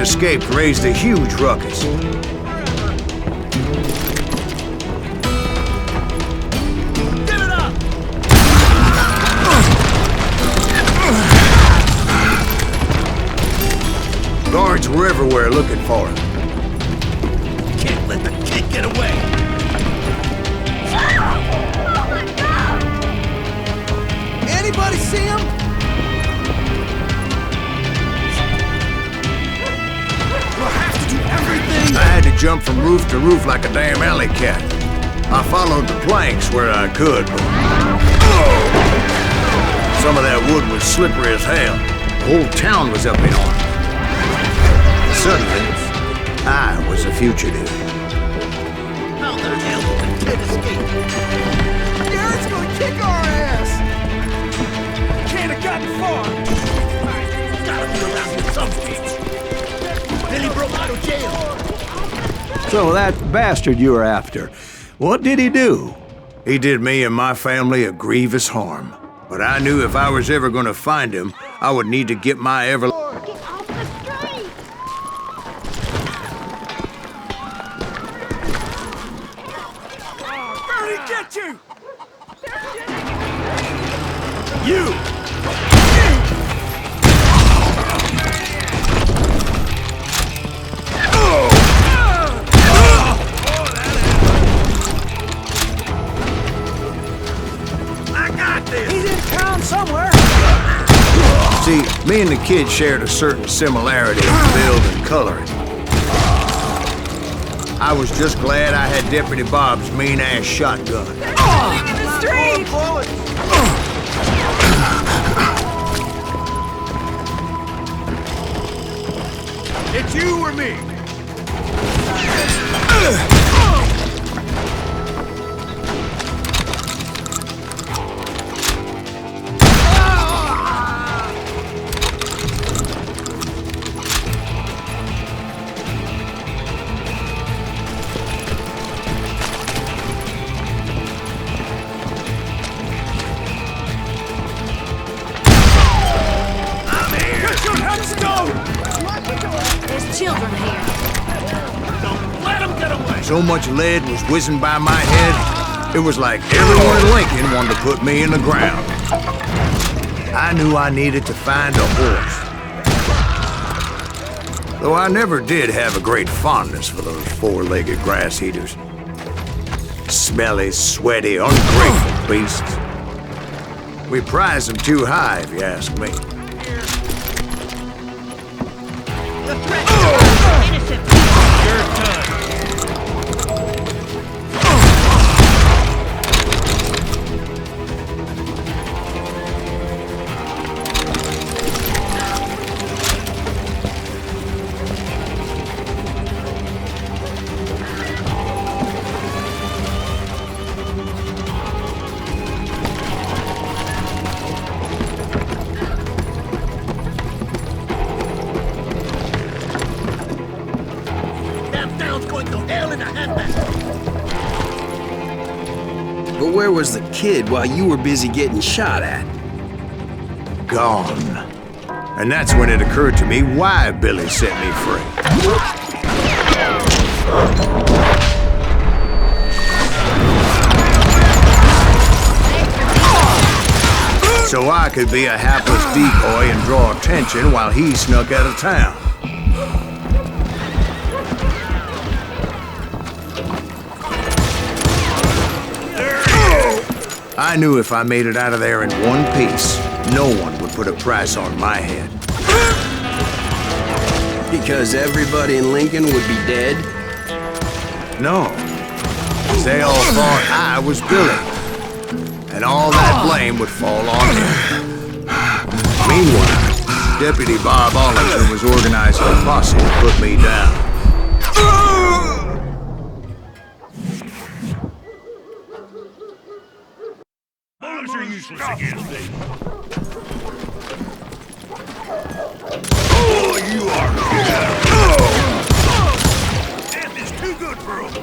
escaped raised a huge ruckus. Give it up! Guards were everywhere looking for him. Can't let the kid get away! Oh my God! Anybody see him? We'll have to do everything! I had to jump from roof to roof like a damn alley cat. I followed the planks where I could, but some of that wood was slippery as hell. The whole town was up in arms. Suddenly, I was a fugitive. How the hell did the kid escape? Garrett's gonna kick our ass! Can't have gotten far! Gotta be around here some bitch! Then he broke out of jail! So that bastard you were after, what did he do? He did me and my family a grievous harm. But I knew if I was ever gonna find him, I would need to get my Get off the street! Where'd he get you? You! I got this! He's in town somewhere! See, me and the kid shared a certain similarity in build and coloring. I was just glad I had Deputy Bob's mean-ass shotgun. In the street! It's you or me? There's children here. Don't let him get away! So much lead was whizzing by my head, it was like everyone in Lincoln wanted to put me in the ground. I knew I needed to find a horse. Though I never did have a great fondness for those four-legged grass eaters. Smelly, sweaty, ungrateful beasts. We prize them too high, if you ask me. The threat is innocent people. Your turn. But where was the kid while you were busy getting shot at? Gone. And that's when it occurred to me why Billy set me free. So I could be a hapless decoy and draw attention while he snuck out of town. I knew if I made it out of there in one piece, no one would put a price on my head. Because everybody in Lincoln would be dead? No. They all thought I was Billy. And all that blame would fall on him. Meanwhile, Deputy Bob Ollinger was organizing a posse to put me down. Bombs are useless against me. Oh, you are good. Death is too good for him.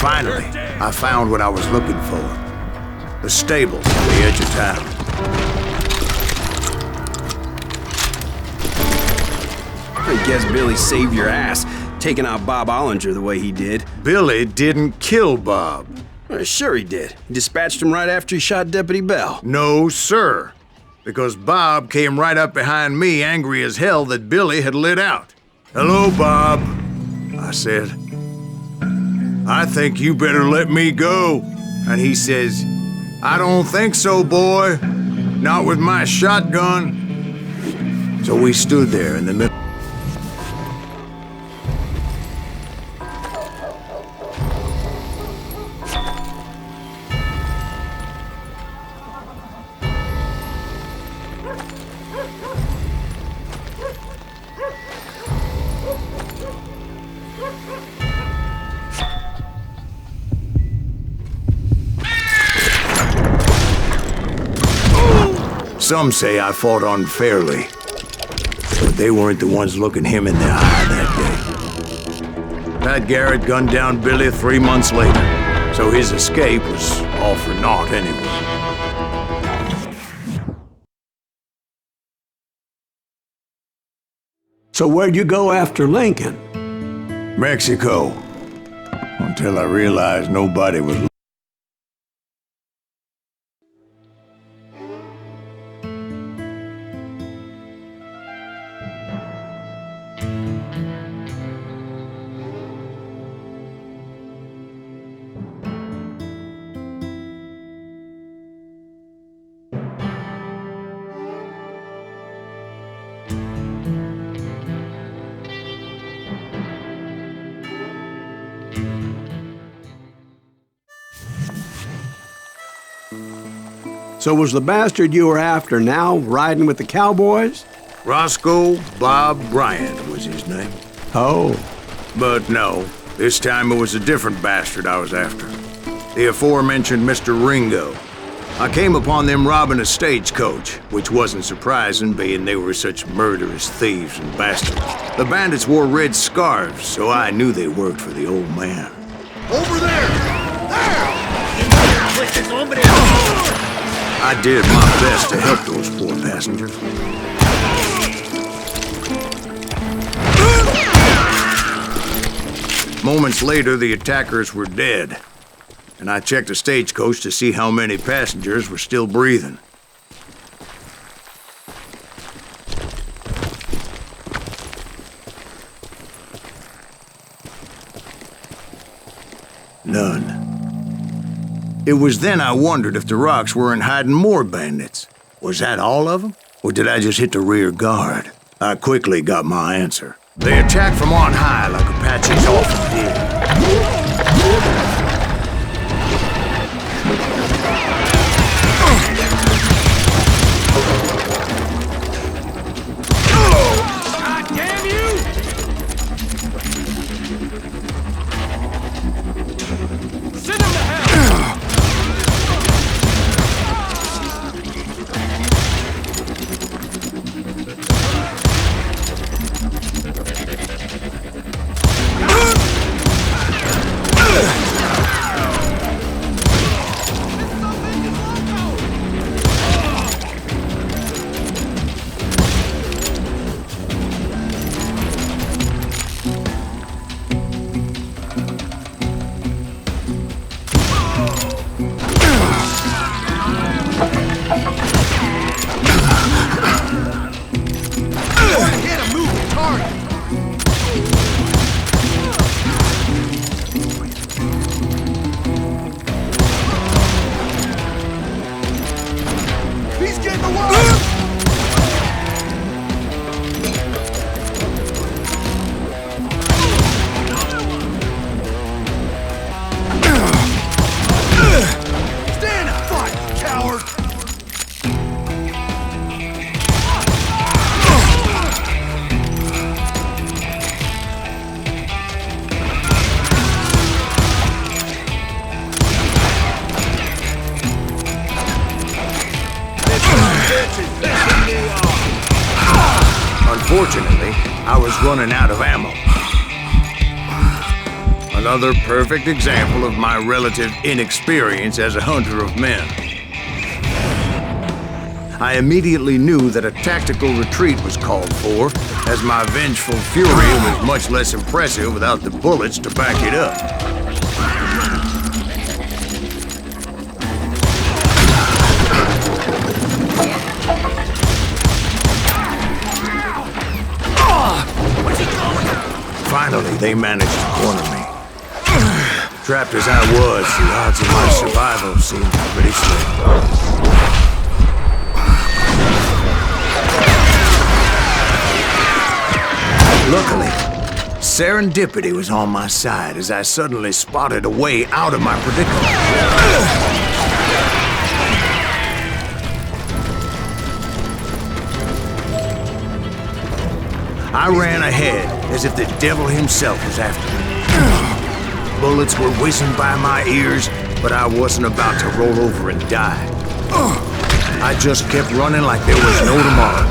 Finally, I found what I was looking for. The stables on the edge of town. I guess Billy saved your ass, taking out Bob Ollinger the way he did. Billy didn't kill Bob. Sure he did. He dispatched him right after he shot Deputy Bell. No, sir. Because Bob came right up behind me, angry as hell that Billy had lit out. "Hello, Bob," I said. "I think you better let me go." And he says, "I don't think so, boy. Not with my shotgun." So we stood there in the middle. Some say I fought unfairly, but they weren't the ones looking him in the eye that day. Pat Garrett gunned down Billy 3 months later, so his escape was all for naught anyway. So where'd you go after Lincoln? Mexico, until I realized nobody was. So was the bastard you were after now riding with the cowboys? Roscoe Bob Bryant was his name. Oh. But no, this time it was a different bastard I was after. The aforementioned Mr. Ringo. I came upon them robbing a stagecoach, which wasn't surprising, being they were such murderous thieves and bastards. The bandits wore red scarves, so I knew they worked for the old man. Over there! I did my best to help those poor passengers. Moments later, the attackers were dead, and I checked the stagecoach to see how many passengers were still breathing. None. It was then I wondered if the rocks weren't hiding more bandits. Was that all of them? Or did I just hit the rear guard? I quickly got my answer. They attacked from on high like Apaches often did. God damn you! Send him to hell! Unfortunately, I was running out of ammo. Another perfect example of my relative inexperience as a hunter of men. I immediately knew that a tactical retreat was called for, as my vengeful fury was much less impressive without the bullets to back it up. Finally, they managed to corner me. Trapped as I was, the odds of my survival seemed pretty slim. Luckily, serendipity was on my side as I suddenly spotted a way out of my predicament. I ran ahead as if the devil himself was after me. Bullets were whizzing by my ears, but I wasn't about to roll over and die. I just kept running like there was no tomorrow.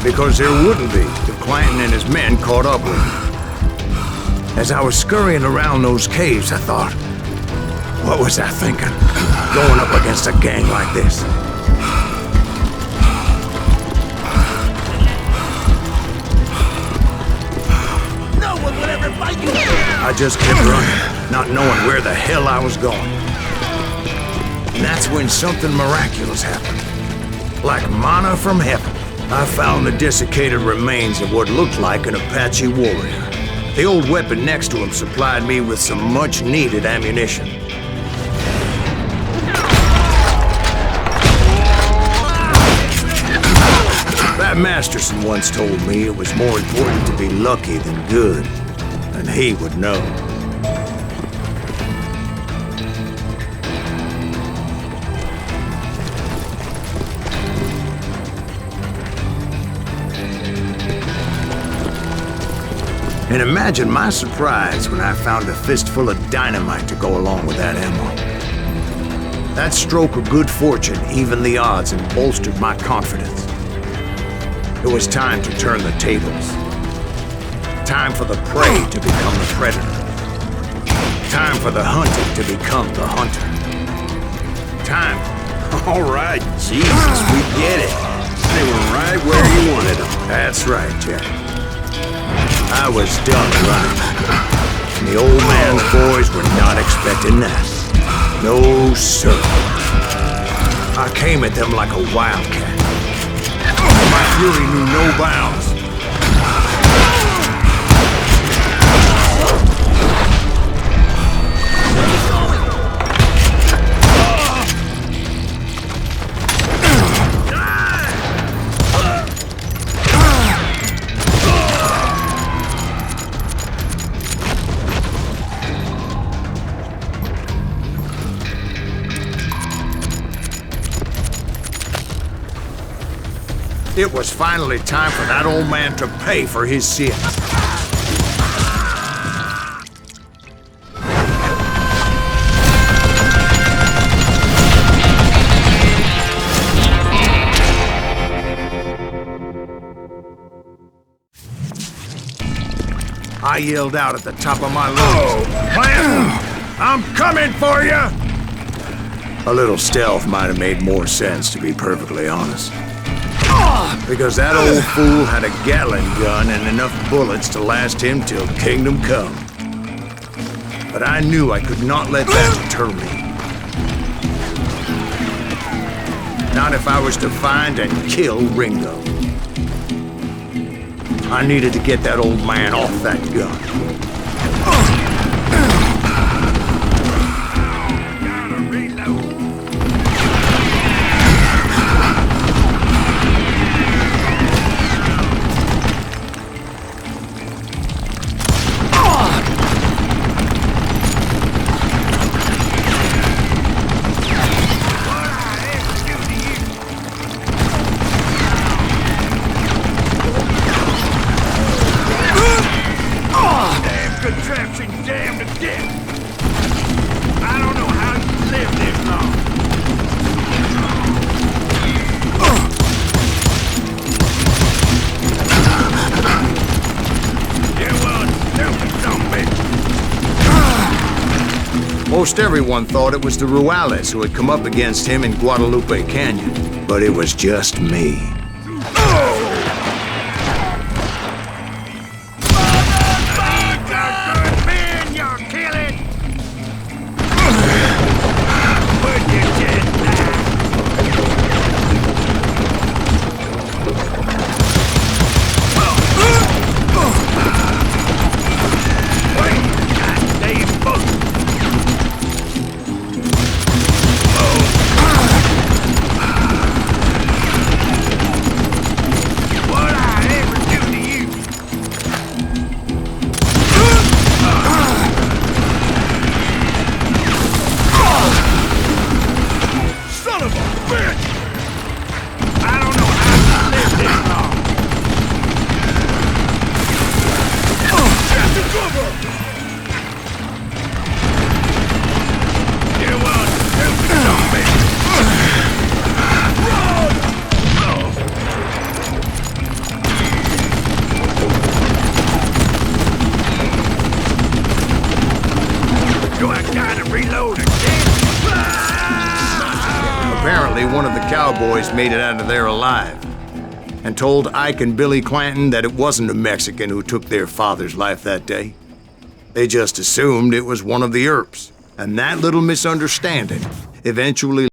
Because there wouldn't be if Clanton and his men caught up with me. As I was scurrying around those caves, I thought, what was I thinking? Going up against a gang like this? No one would ever fight you! I just kept running, not knowing where the hell I was going. And that's when something miraculous happened. Like manna from heaven. I found the desiccated remains of what looked like an Apache warrior. The old weapon next to him supplied me with some much-needed ammunition. Pat Masterson once told me it was more important to be lucky than good, and he would know. And imagine my surprise when I found a fistful of dynamite to go along with that ammo. That stroke of good fortune evened the odds and bolstered my confidence. It was time to turn the tables. Time for the prey to become the predator. Time for the hunted to become the hunter. Time. All right, Jesus, we get it. They were right where you wanted them. That's right, Jack. I was done running. And the old man's boys were not expecting that. No, sir. I came at them like a wildcat. My fury knew no bounds. It was finally time for that old man to pay for his sins. I yelled out at the top of my lungs, "Clanton, I'm coming for you!" A little stealth might have made more sense, to be perfectly honest. Because that old fool had a Gatling gun and enough bullets to last him till kingdom come. But I knew I could not let that deter me. Not if I was to find and kill Ringo. I needed to get that old man off that gun. Most everyone thought it was the Ruales who had come up against him in Guadalupe Canyon, but it was just me. Apparently, one of the cowboys made it out of there alive and told Ike and Billy Clanton that it wasn't a Mexican who took their father's life that day. They just assumed it was one of the Earps, and that little misunderstanding eventually